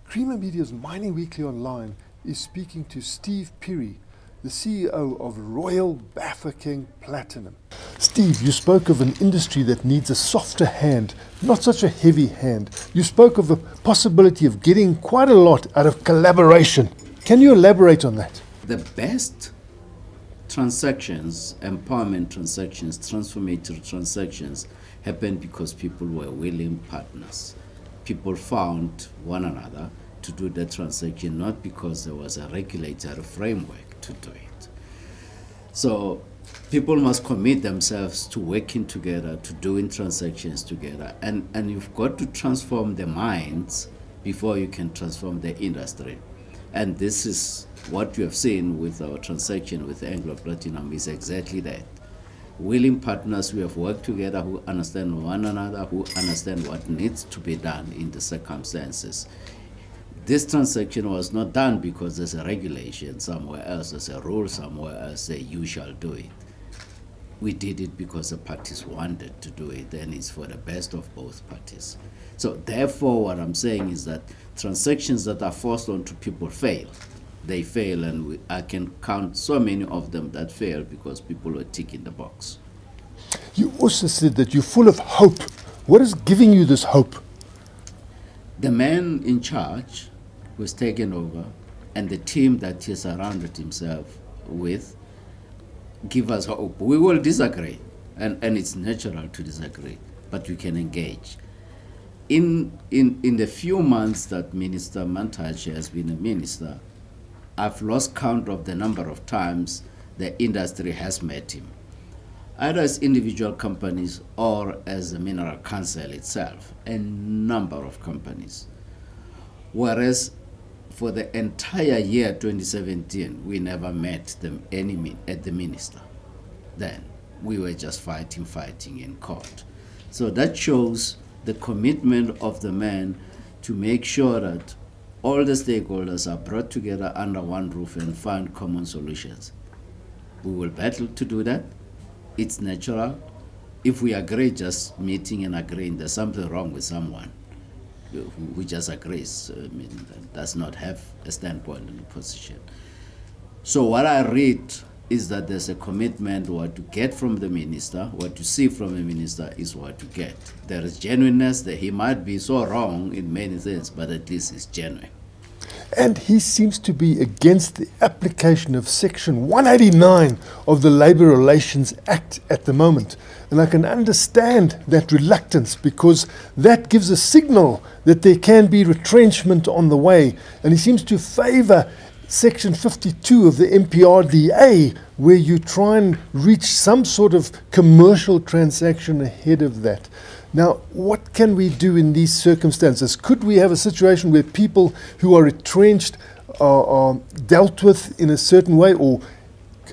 Creamer Media's Mining Weekly Online is speaking to Steve Pirrie, the CEO of Royal Bafokeng Platinum. Steve, you spoke of an industry that needs a softer hand, not such a heavy hand. You spoke of the possibility of getting quite a lot out of collaboration. Can you elaborate on that? The best transactions, empowerment transactions, transformative transactions happen because people were willing partners. People found one another to do the transaction, not because there was a regulatory framework to do it. So people must commit themselves to working together, to doing transactions together, and you've got to transform the minds before you can transform the industry. And this is what you have seen with our transaction with Anglo Platinum is exactly that. Willing partners who have worked together, who understand one another, who understand what needs to be done in the circumstances. This transaction was not done because there's a regulation somewhere else, there's a rule somewhere else, say you shall do it. We did it because the parties wanted to do it, and it's for the best of both parties. So therefore, what I'm saying is that transactions that are forced onto people fail. They fail, and I can count so many of them that fail because people were ticking the box. You also said that you're full of hope. What is giving you this hope? The man in charge who's taken over and the team that he surrounded himself with give us hope. We will disagree, and it's natural to disagree, but we can engage. In the few months that Minister Mantashe has been a minister, I've lost count of the number of times the industry has met him, either as individual companies or as the Mineral Council itself, a number of companies. Whereas for the entire year 2017, we never met them at the minister. Then we were just fighting in court. So that shows the commitment of the man to make sure that all the stakeholders are brought together under one roof and find common solutions. We will battle to do that. It's natural. If we agree just meeting and agreeing, there's something wrong with someone who just agrees, does not have a standpoint in the position. So what I read is that there's a commitment. What to get from the minister, what to see from the minister is what to get. There is genuineness that he might be so wrong in many things, but at least it's genuine. And he seems to be against the application of Section 189 of the Labour Relations Act at the moment. And I can understand that reluctance because that gives a signal that there can be retrenchment on the way. And he seems to favour Section 52 of the MPRDA, where you try and reach some sort of commercial transaction ahead of that. Now, what can we do in these circumstances? Could we have a situation where people who are retrenched are dealt with in a certain way? Or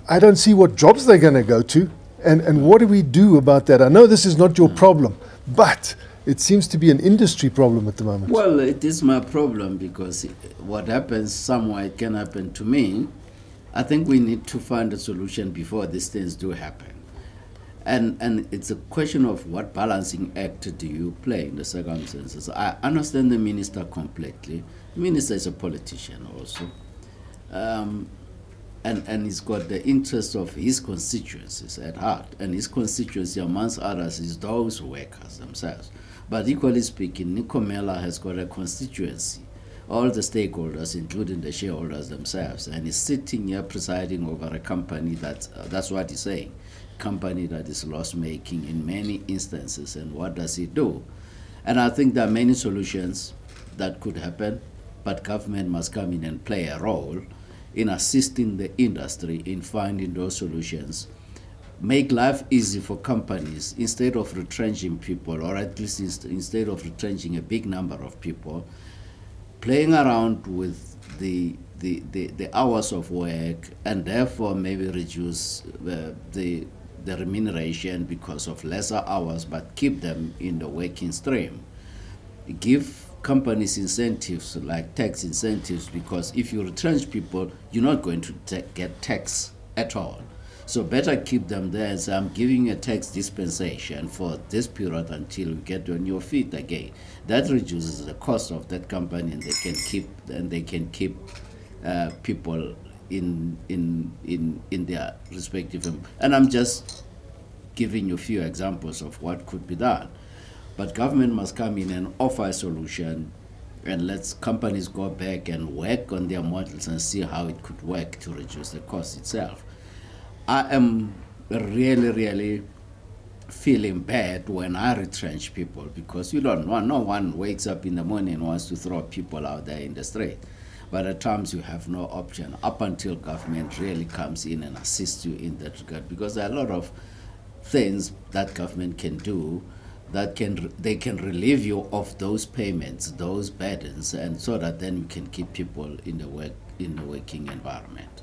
I don't see what jobs they're going to go to. And what do we do about that? I know this is not your problem, but it seems to be an industry problem at the moment. Well, it is my problem because what happens somewhere, it can happen to me. I think we need to find a solution before these things do happen. And it's a question of what balancing act do you play in the circumstances. I understand the minister completely. The minister is a politician also. And he's got the interests of his constituencies at heart. And his constituency, amongst others, is those workers themselves. But equally speaking, Nikomela has got a constituency, all the stakeholders, including the shareholders themselves. And he's sitting here presiding over a company that's what he's saying, company that is loss-making in many instances. And what does he do? And I think there are many solutions that could happen, but government must come in and play a role in assisting the industry in finding those solutions. Make life easy for companies instead of retrenching people, or at least instead of retrenching a big number of people, playing around with the hours of work and therefore maybe reduce the remuneration because of lesser hours, but keep them in the working stream. Give companies incentives like tax incentives, because if you retrench people, you're not going to get tax at all. So better keep them there and say, I'm giving a tax dispensation for this period until we get on your feet again. That reduces the cost of that company, and they can keep people in their respective. And I'm just giving you a few examples of what could be done. But government must come in and offer a solution, and let companies go back and work on their models and see how it could work to reduce the cost itself. I am really, really feeling bad when I retrench people, because you don't want, no one wakes up in the morning and wants to throw people out there in the street. But at times you have no option up until government really comes in and assists you in that regard, because there are a lot of things that government can do that they can relieve you of those payments, those burdens, and so that then you can keep people in the working environment.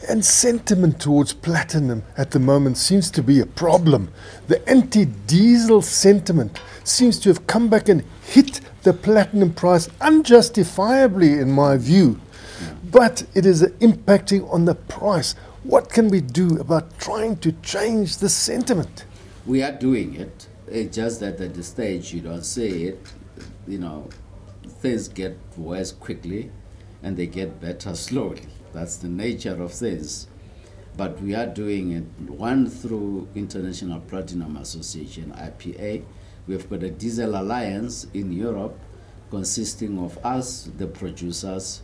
And sentiment towards platinum at the moment seems to be a problem. The anti-diesel sentiment seems to have come back and hit the platinum price unjustifiably, in my view. But it is impacting on the price. What can we do about trying to change the sentiment? We are doing it. It's just that at this stage you don't see it. You know, things get worse quickly and they get better slowly. That's the nature of things. But we are doing it, one, through International Platinum Association, IPA. We've got a diesel alliance in Europe consisting of us, the producers,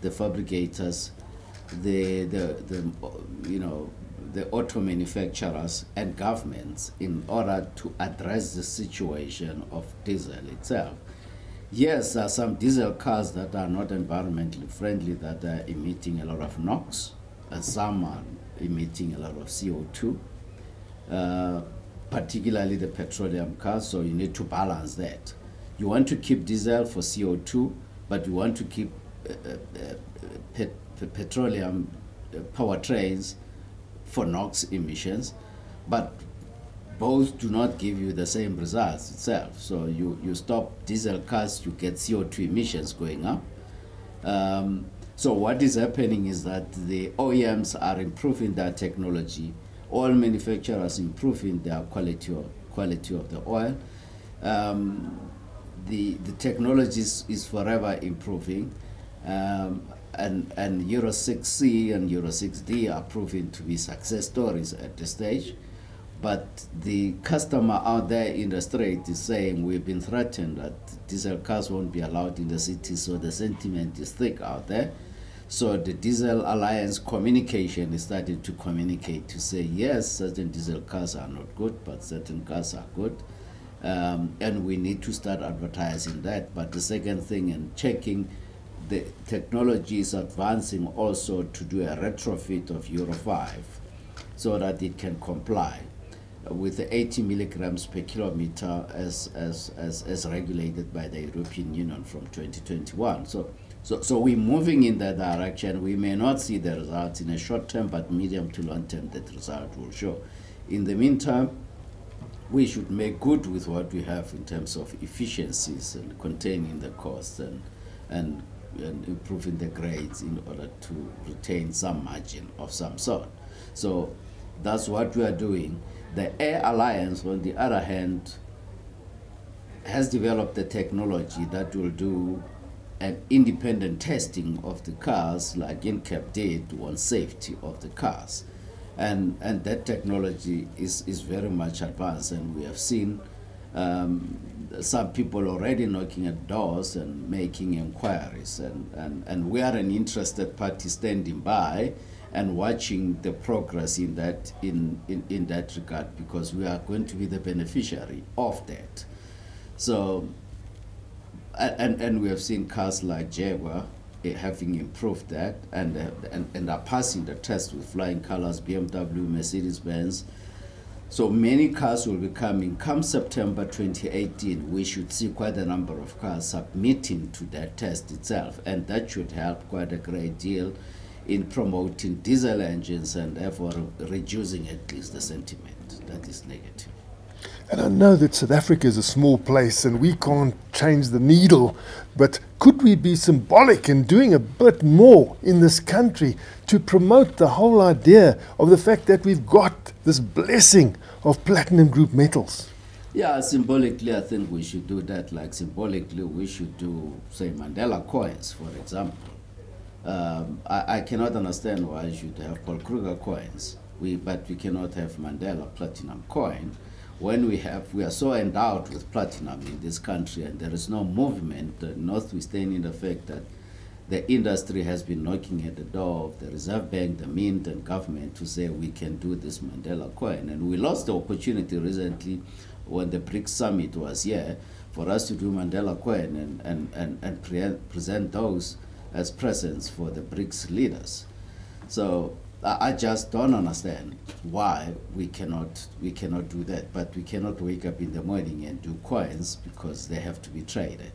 the fabricators, the auto manufacturers and governments, in order to address the situation of diesel itself. Yes, there are some diesel cars that are not environmentally friendly, that are emitting a lot of NOx, and some are emitting a lot of CO2, particularly the petroleum cars, so you need to balance that. You want to keep diesel for CO2, but you want to keep petroleum powertrains for NOx emissions, but both do not give you the same results itself. So you stop diesel cars, you get CO2 emissions going up. So what is happening is that the OEMs are improving their technology, oil manufacturers improving their quality of the oil. The technology is forever improving, and Euro 6C and Euro 6D are proving to be success stories at this stage. But the customer out there in the street is saying, we've been threatened that diesel cars won't be allowed in the city, so the sentiment is thick out there. So the Diesel Alliance communication is starting to communicate to say, yes, certain diesel cars are not good, but certain cars are good. And we need to start advertising that. But the second thing, and checking, the technology is advancing also to do a retrofit of Euro 5 so that it can comply with the 80 milligrams per kilometer as regulated by the European Union from 2021. So we're moving in that direction. We may not see the results in a short term, but medium to long term that result will show. In the meantime, we should make good with what we have in terms of efficiencies and containing the costs and improving the grades in order to retain some margin of some sort. So that's what we are doing. The Air Alliance, on the other hand, has developed the technology that will do an independent testing of the cars, like INCAP did on safety of the cars. And that technology is very much advanced, and we have seen some people already knocking at doors and making inquiries, and we are an interested party standing by and watching the progress in that regard, because we are going to be the beneficiary of that. So, and we have seen cars like Jaguar having improved that and are passing the test with flying colors, BMW, Mercedes-Benz. So many cars will be coming. Come September 2018, we should see quite a number of cars submitting to that test itself, and that should help quite a great deal in promoting diesel engines and therefore reducing at least the sentiment that is negative. And I know that South Africa is a small place and we can't change the needle, but could we be symbolic in doing a bit more in this country to promote the whole idea of the fact that we've got this blessing of platinum group metals? Yeah, symbolically, I think we should do that. Like symbolically, we should do, say, Mandela coins, for example. I cannot understand why you should have Paul Kruger coins, but we cannot have Mandela platinum coin when we are so endowed with platinum in this country, and there is no movement, notwithstanding the fact that the industry has been knocking at the door of the Reserve Bank, the Mint, and government to say we can do this Mandela coin. And we lost the opportunity recently when the BRICS summit was here for us to do Mandela coin and present those as presents for the BRICS leaders. So I just don't understand why we cannot do that. But we cannot wake up in the morning and do coins because they have to be traded.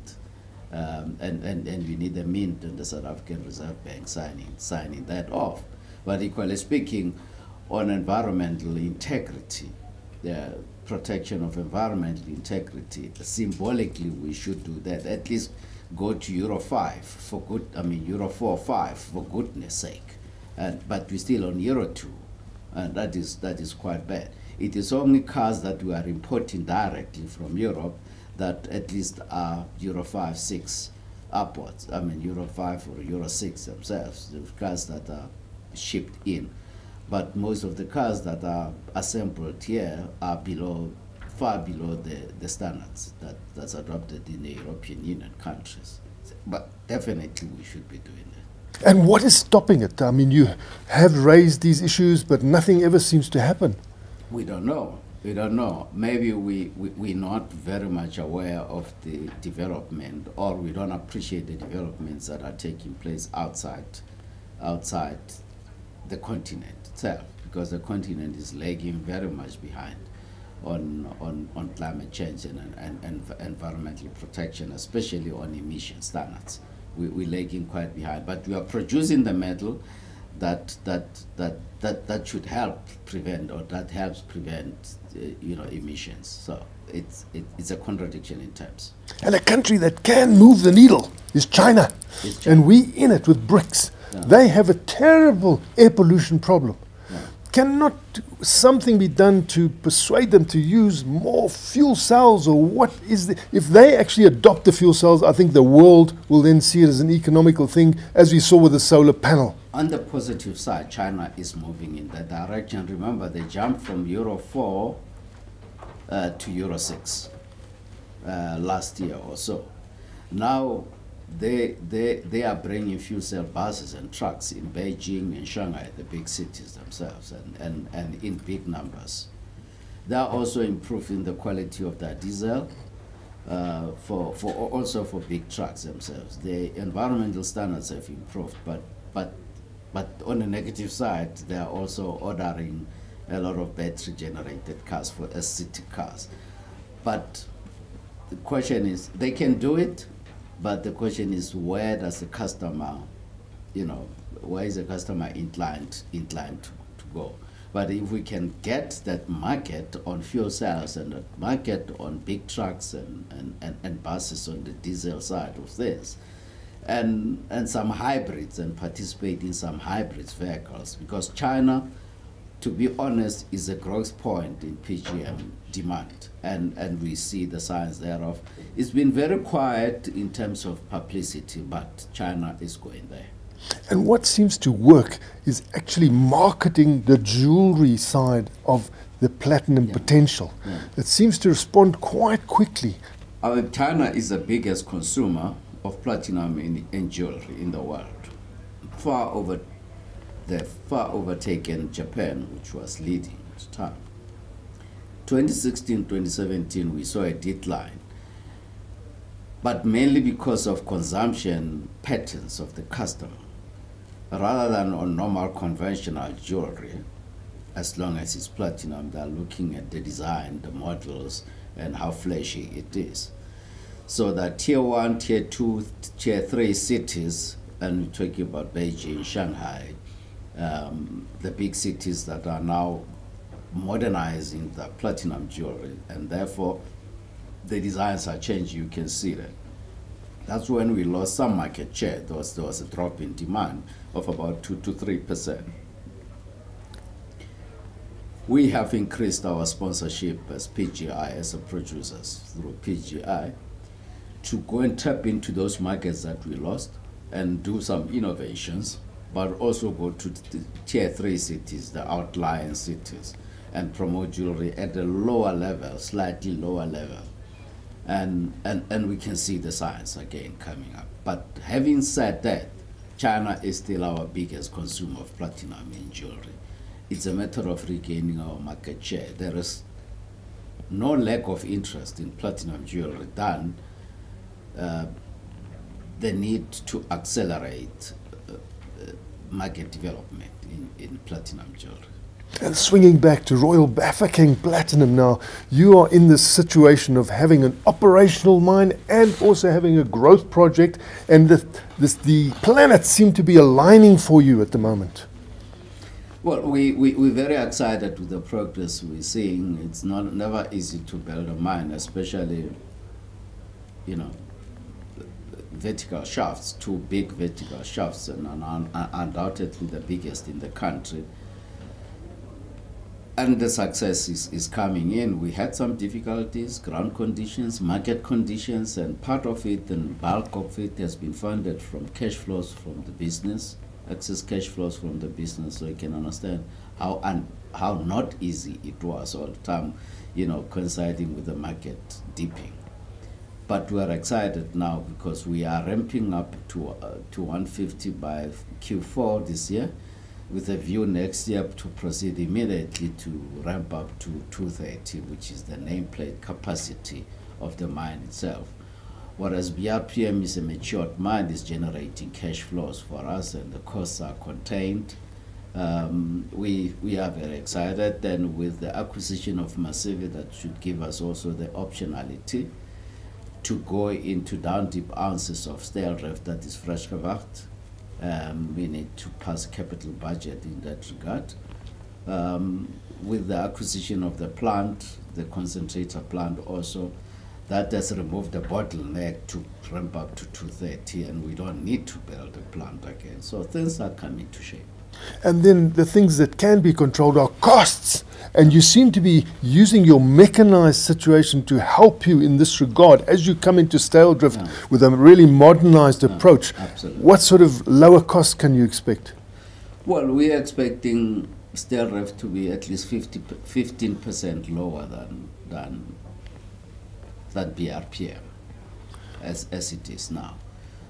And we need the Mint and the South African Reserve Bank signing that off. But equally speaking, on environmental integrity, the protection of environmental integrity, symbolically we should do that. At least go to Euro 5 for good, Euro 4 or 5 for goodness sake. But we're still on Euro 2, and that is quite bad. It is only cars that we are importing directly from Europe that at least are Euro 5, 6 upwards. Euro 5 or Euro 6 themselves, the cars that are shipped in. But most of the cars that are assembled here are far below the standards that's adopted in the European Union countries. But definitely we should be doing that. And what is stopping it? You have raised these issues, but nothing ever seems to happen. We don't know. We don't know. Maybe we're not very much aware of the development, or we don't appreciate the developments that are taking place outside the continent itself, because the continent is lagging very much behind on climate change and environmental protection, especially on emission standards. We're lagging quite behind, but we are producing the metal that should help prevent, or that helps prevent emissions. So it's a contradiction in terms. And a country that can move the needle is China. And we in it with BRICS. Yeah. They have a terrible air pollution problem. Yeah. Cannot something be done to persuade them to use more fuel cells, or what is if they actually adopt the fuel cells, I think the world will then see it as an economical thing, as we saw with the solar panel. On the positive side, China is moving in that direction. Remember, they jumped from Euro 4 to Euro 6 last year or so. Now they are bringing fuel cell buses and trucks in Beijing and Shanghai, the big cities themselves, and in big numbers. They are also improving the quality of their diesel also for big trucks themselves. The environmental standards have improved, but on the negative side, they are also ordering a lot of battery-generated cars as city cars. But the question is, they can do it, but the question is, where does the customer, where is the customer inclined to go? But if we can get that market on fuel cells and that market on big trucks and buses on the diesel side of this, and some hybrids, and participate in some hybrids vehicles, because China, to be honest, is a growth point in PGM demand, and we see the signs thereof. It's been very quiet in terms of publicity, but China is going there. And what seems to work is actually marketing the jewelry side of the platinum potential. It seems to respond quite quickly. China is the biggest consumer of platinum in jewelry in the world. They've far overtaken Japan, which was leading at the time. 2016, 2017, we saw a decline, but mainly because of consumption patterns of the customer, rather than on normal conventional jewelry. As long as it's platinum, they're looking at the design, the models, and how flashy it is. So that tier 1, tier 2, tier 3 cities, and we're talking about Beijing, Shanghai, the big cities that are now modernizing the platinum jewelry, and therefore the designs are changing. You can see that. That's when we lost some market share. There was a drop in demand of about 2 to 3%. We have increased our sponsorship as PGI, as a producers, through PGI, to go and tap into those markets that we lost and do some innovations, but also go to the tier 3 cities, the outlying cities, and promote jewelry at a lower level, slightly lower level. And we can see the signs again coming up. But having said that, China is still our biggest consumer of platinum in jewelry. It's a matter of regaining our market share. There is no lack of interest in platinum jewelry than the need to accelerate market development in platinum jewelry. And swinging back to Royal Bafokeng Platinum now, you are in this situation of having an operational mine and also having a growth project, and the planets seem to be aligning for you at the moment. Well, we're very excited with the progress we're seeing. It's never easy to build a mine, especially, you know, vertical shafts, 2 big vertical shafts, and undoubtedly the biggest in the country. And the success is coming in. We had some difficulties, ground conditions, market conditions, and part of it and bulk of it has been funded from cash flows from the business, excess cash flows from the business, so you can understand how not easy it was all the time, you know, coinciding with the market dipping. But we are excited now because we are ramping up to 150 by Q4 this year, with a view next year to proceed immediately to ramp up to 230, which is the nameplate capacity of the mine itself. Whereas BRPM is a matured mine, is generating cash flows for us, and the costs are contained. We are very excited. Then with the acquisition of Massive, that should give us also the optionality to go into down deep ounces of Styldrift, that is fresh Govt. We need to pass capital budget in that regard. With the acquisition of the plant, the concentrator plant also, that has removed the bottleneck to ramp up to 230, and we don't need to build a plant again. So things are coming to shape. And then the things that can be controlled are costs. And you seem to be using your mechanized situation to help you in this regard as you come into Styldrift with a really modernized approach. Absolutely. What sort of lower costs can you expect? Well, we are expecting Styldrift to be at least 15% lower than BRPM as it is now.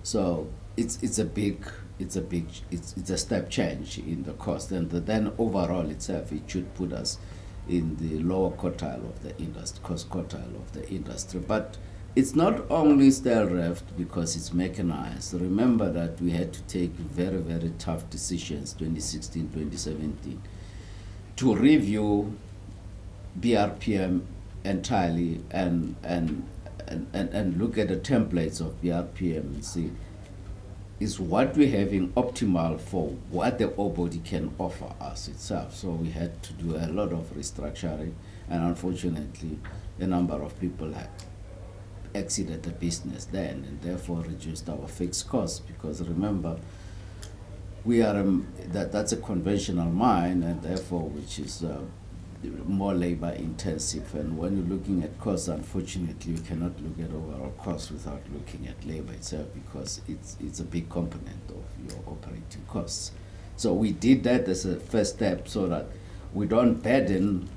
So it's a step change in the cost, and then overall itself it should put us in the lower quartile of the industry, cost quartile of the industry. But it's not only Styldrift because it's mechanized. Remember that we had to take very, very tough decisions 2016, 2017 to review BRPM entirely and look at the templates of BRPM and see, is what we're having optimal for what the ore body can offer us itself. So we had to do a lot of restructuring, and unfortunately a number of people had exited the business then, and therefore reduced our fixed costs, because remember, we are that's a conventional mine, and therefore which is more labor intensive. And when you're looking at costs, unfortunately, you cannot look at overall costs without looking at labor itself, because it's a big component of your operating costs. So we did that as a first step so that we don't burden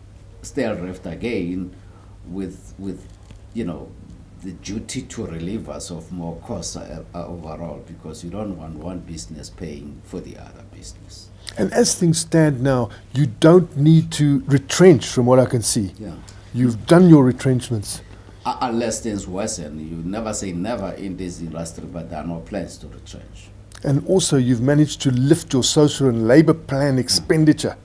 Styldrift again with you know, the duty to relieve us of more costs overall, because you don't want one business paying for the other business. And as things stand now, you don't need to retrench, from what I can see. Yeah. You've done your retrenchments. Unless things worsen. You never say never in this industry, but there are no plans to retrench. And also you've managed to lift your social and labor plan expenditure.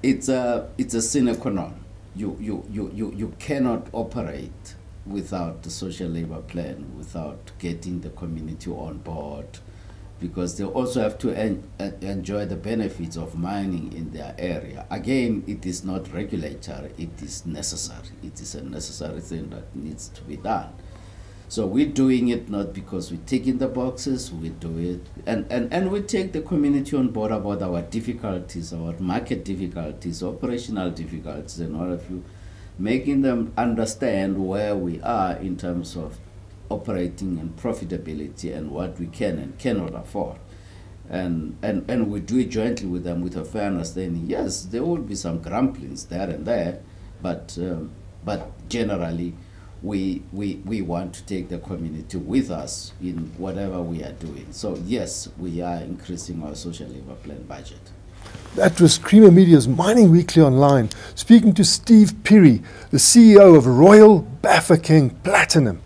It's a sine qua non. You cannot operate without the social labor plan, without getting the community on board, because they also have to enjoy the benefits of mining in their area. Again, it is not regulatory, it is necessary. It is a necessary thing that needs to be done. So we're doing it not because we're ticking the boxes, we do it, and we take the community on board about our difficulties, our market difficulties, operational difficulties, and all of you, making them understand where we are in terms of operating and profitability and what we can and cannot afford. And we do it jointly with them with a fair understanding. Yes, there will be some grumblings there and there, but generally, we want to take the community with us in whatever we are doing. So yes, we are increasing our social labor plan budget. That was Creamer Media's Mining Weekly Online, speaking to Steve Phiri, the CEO of Royal Bafokeng Platinum.